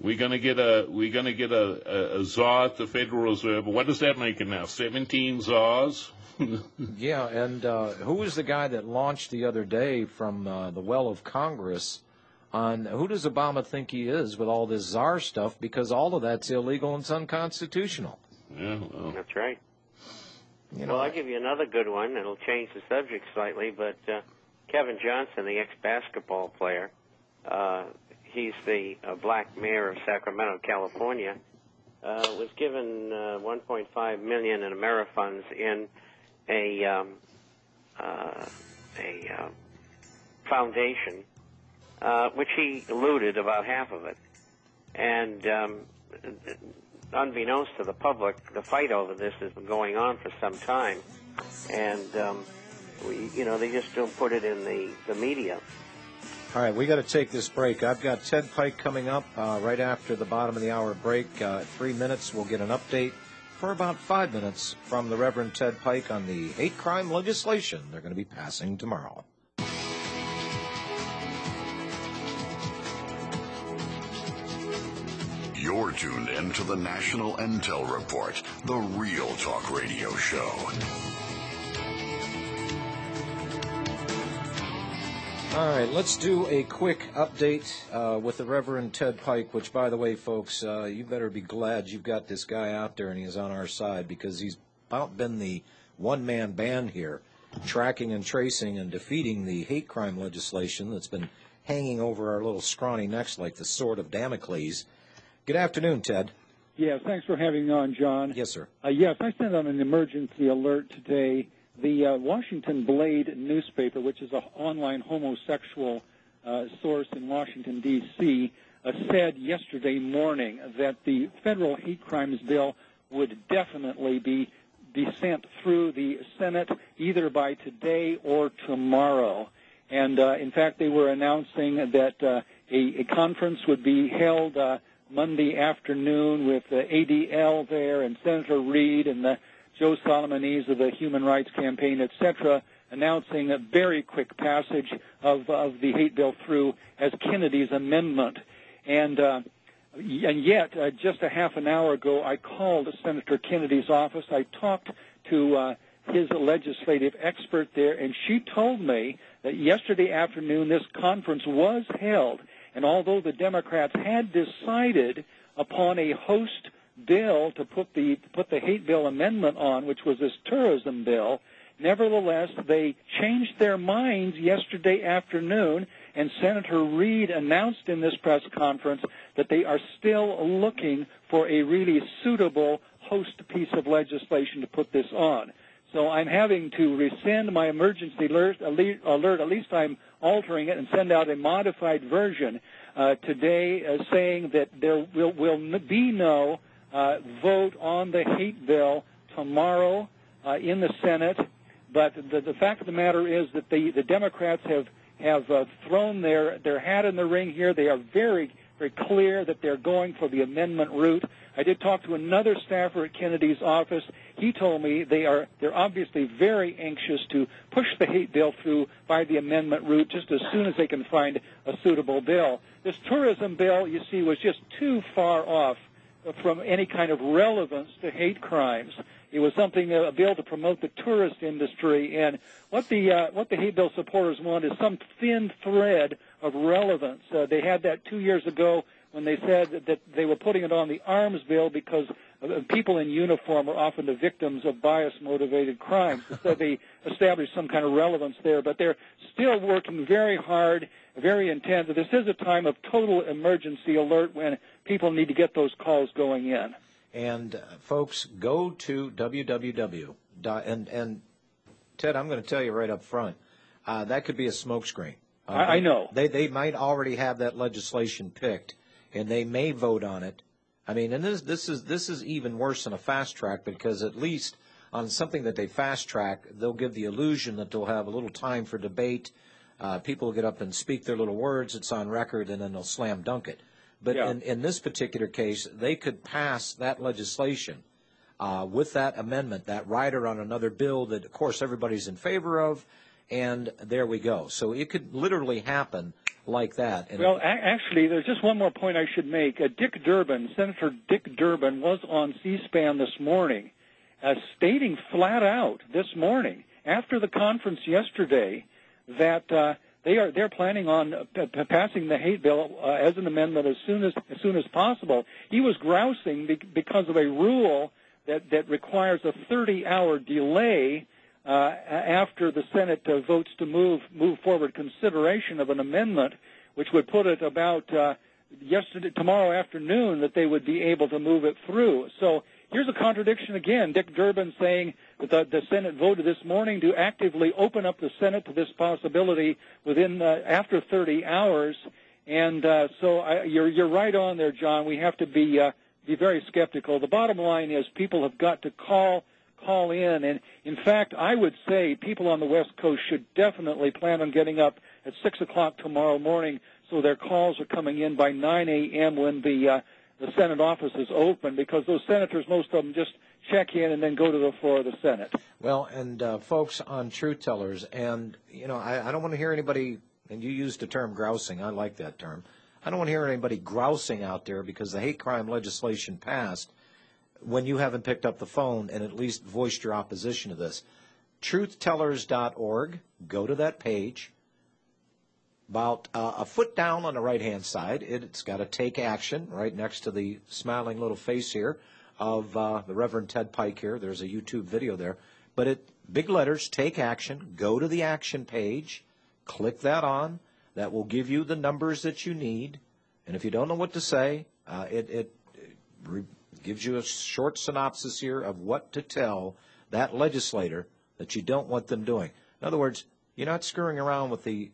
We're gonna get a czar at the Federal Reserve. What does that make it now? 17 czars? Yeah, and who was the guy that launched the other day from the well of Congress on who does Obama think he is with all this czar stuff? Because all of that's illegal and it's unconstitutional. Yeah, well. That's right. You know, Well, I'll give you another good one. It'll change the subject slightly, but Kevin Johnson, the ex-basketball player, he's the black mayor of Sacramento, California, was given $1.5 million in AmeriFunds in a foundation, which he eluded about half of it. And unbeknownst to the public, the fight over this has been going on for some time, and they just don't put it in the media. all right, we got to take this break. I've got Ted Pike coming up right after the bottom of the hour break. 3 minutes, we'll get an update for about 5 minutes from the Reverend Ted Pike on the hate crime legislation they're going to be passing tomorrow. You're tuned in to the National Intel Report, the Real Talk Radio Show. All right, let's do a quick update with the Reverend Ted Pike, which, by the way, folks, you better be glad you've got this guy out there and he's on our side, because he's about been the one-man band here, tracking and tracing and defeating the hate crime legislation that's been hanging over our little scrawny necks like the sword of Damocles. Good afternoon, Ted. Yes, thanks for having me on, John. Yes, sir. Yes, I sent out an emergency alert today. The Washington Blade newspaper, which is an online homosexual source in Washington, D.C., said yesterday morning that the federal hate crimes bill would definitely be sent through the Senate either by today or tomorrow. And, in fact, they were announcing that a conference would be held Monday afternoon with ADL there and Senator Reid and Joe Solomonese of the Human Rights Campaign, etc., announcing a very quick passage of the hate bill through as Kennedy's amendment. And yet, just a half an hour ago, I called Senator Kennedy's office. I talked to his legislative expert there, and she told me that yesterday afternoon this conference was held. And although the Democrats had decided upon a host bill to put the hate bill amendment on, which was this tourism bill, nevertheless they changed their minds yesterday afternoon, and Senator Reid announced in this press conference that they are still looking for a really suitable host piece of legislation to put this on. So I'm having to rescind my emergency alert. At least I'm altering it and send out a modified version today saying that there will be no vote on the hate bill tomorrow in the Senate. But the fact of the matter is that the Democrats have thrown their hat in the ring here. They are very, very clear that they're going for the amendment route. I did talk to another staffer at Kennedy's office. He told me they're obviously very anxious to push the hate bill through by the amendment route just as soon as they can find a suitable bill. This tourism bill, you see, was just too far off from any kind of relevance to hate crimes. It was a bill to promote the tourist industry, and what the hate bill supporters want is some thin thread of relevance. They had that 2 years ago when they said that they were putting it on the arms bill because people in uniform are often the victims of bias-motivated crimes. So they established some kind of relevance there, but they're still working very hard, very intense. This is a time of total emergency alert when people need to get those calls going in. And, folks, go to www. And Ted, I'm going to tell you right up front, that could be a smokescreen. I know. They might already have that legislation picked, and they may vote on it. I mean, and this is even worse than a fast track, because at least on something that they fast track, they'll give the illusion that they'll have a little time for debate. People will get up and speak their little words. It's on record, and then they'll slam dunk it. But yeah. in this particular case, they could pass that legislation with that amendment, that rider on another bill that, of course, everybody's in favor of, and there we go. So it could literally happen like that. And well, actually, there's just one more point I should make. Senator Dick Durbin was on C-SPAN this morning, stating flat out this morning, after the conference yesterday, that they're planning on passing the hate bill as an amendment as soon as possible. He was grousing because of a rule that requires a 30-hour delay after the Senate votes to move forward consideration of an amendment, which would put it about tomorrow afternoon that they would be able to move it through. So here's a contradiction again. Dick Durbin saying that the Senate voted this morning to actively open up the Senate to this possibility within after 30 hours. And so you're right on there, John. We have to be very skeptical. The bottom line is people have got to call in. And, in fact, I would say people on the West Coast should definitely plan on getting up at 6 o'clock tomorrow morning so their calls are coming in by 9 a.m. when the Senate office is open, because those senators, most of them, just check in and then go to the floor of the Senate. Well, and folks on Truth Tellers, and, I don't want to hear anybody, and you used the term grousing. I like that term. I don't want to hear anybody grousing out there because the hate crime legislation passed when you haven't picked up the phone and at least voiced your opposition to this. TruthTellers.org, go to that page. About a foot down on the right-hand side, it's got a take action right next to the smiling little face here of the Reverend Ted Pike here. There's a YouTube video there. But big letters, take action. Go to the action page. Click that on. That will give you the numbers that you need. And if you don't know what to say, it gives you a short synopsis here of what to tell that legislator that you don't want them doing. In other words, you're not screwing around with the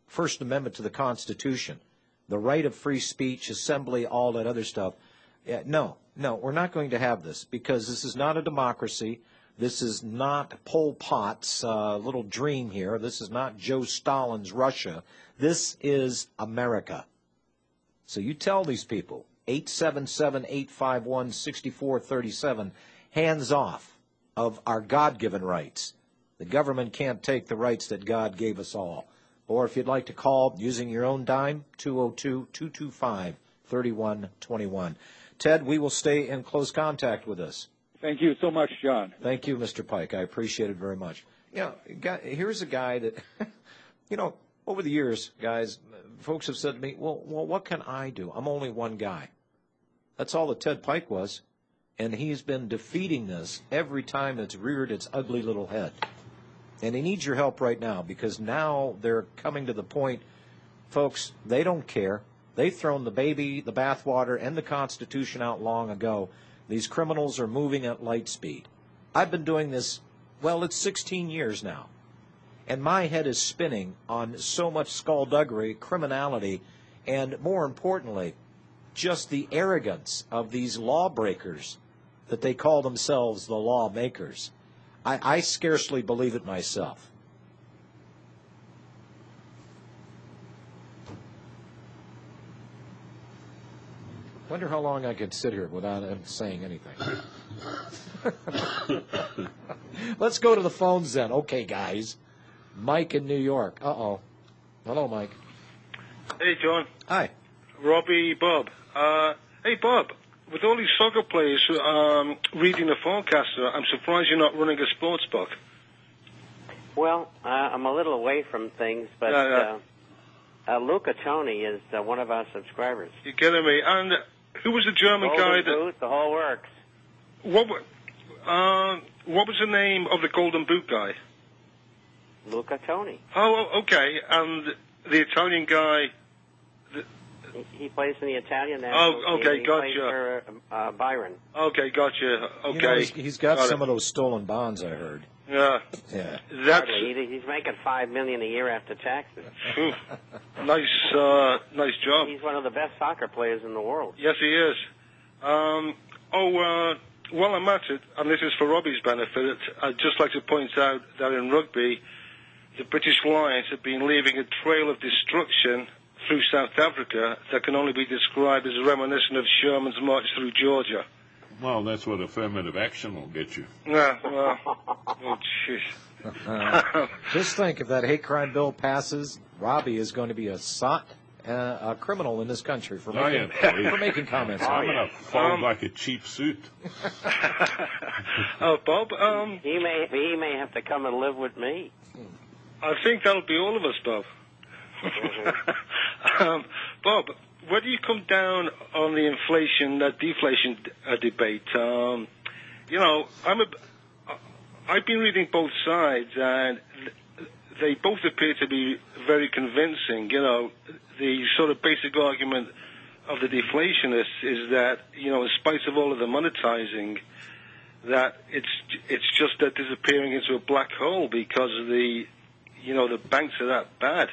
First Amendment to the Constitution, the right of free speech, assembly, all that other stuff. No, we're not going to have this, because this is not a democracy. This is not Pol Pot's little dream here. This is not Joe Stalin's Russia. This is America. So you tell these people, 877-851-6437, hands off of our God-given rights. The government can't take the rights that God gave us all. Or if you'd like to call using your own dime, 202-225-3121. Ted, we will stay in close contact with this. Thank you so much, John. Thank you, Mr. Pike. I appreciate it very much. Here's a guy that, over the years, guys, folks have said to me, well, what can I do? I'm only one guy. That's all that Ted Pike was. And he's been defeating this every time it's reared its ugly little head. And he needs your help right now, because now they're coming to the point, folks, they don't care. They've thrown the baby, the bathwater, and the Constitution out long ago. These criminals are moving at light speed. I've been doing this, it's 16 years now. And my head is spinning on so much skullduggery, criminality, and more importantly, just the arrogance of these lawbreakers that they call themselves the lawmakers. I scarcely believe it myself. Wonder how long I could sit here without him saying anything. Let's go to the phones then. Okay, guys. Mike in New York. Uh-oh. Hello, Mike. Hey, John. Hi. Robbie, Bob. Hey, Bob. With all these soccer players reading the forecaster, I'm surprised you're not running a sports book. Well, I'm a little away from things, but Luca Toni is one of our subscribers. You're kidding me. And who was the German guy that... Boot, the whole works. What was the name of the Golden Boot guy? Luca Toni. Oh, okay. And the Italian guy... He plays in the Italian national team. Okay, he gotcha. plays for Byron. Okay, gotcha. Okay. He's got some of those stolen bonds, I heard. Yeah. He's making $5 million a year after taxes. Nice job. He's one of the best soccer players in the world. Yes, he is. While I'm at it, and this is for Robbie's benefit, I'd just like to point out that in rugby, the British Lions have been leaving a trail of destruction through South Africa that can only be described as reminiscent of Sherman's march through Georgia. Well, that's what affirmative action will get you. Yeah, well, Oh, jeez. Just think, if that hate crime bill passes, Robbie is going to be a criminal in this country for making comments. I'm going to fall like a cheap suit. Bob, he may have to come and live with me. I think that'll be all of us, Bob. Bob, where do you come down on the deflation debate? I've been reading both sides, and they both appear to be very convincing. The sort of basic argument of the deflationists is that, in spite of all of the monetizing, that it's just disappearing into a black hole because of the banks are that bad.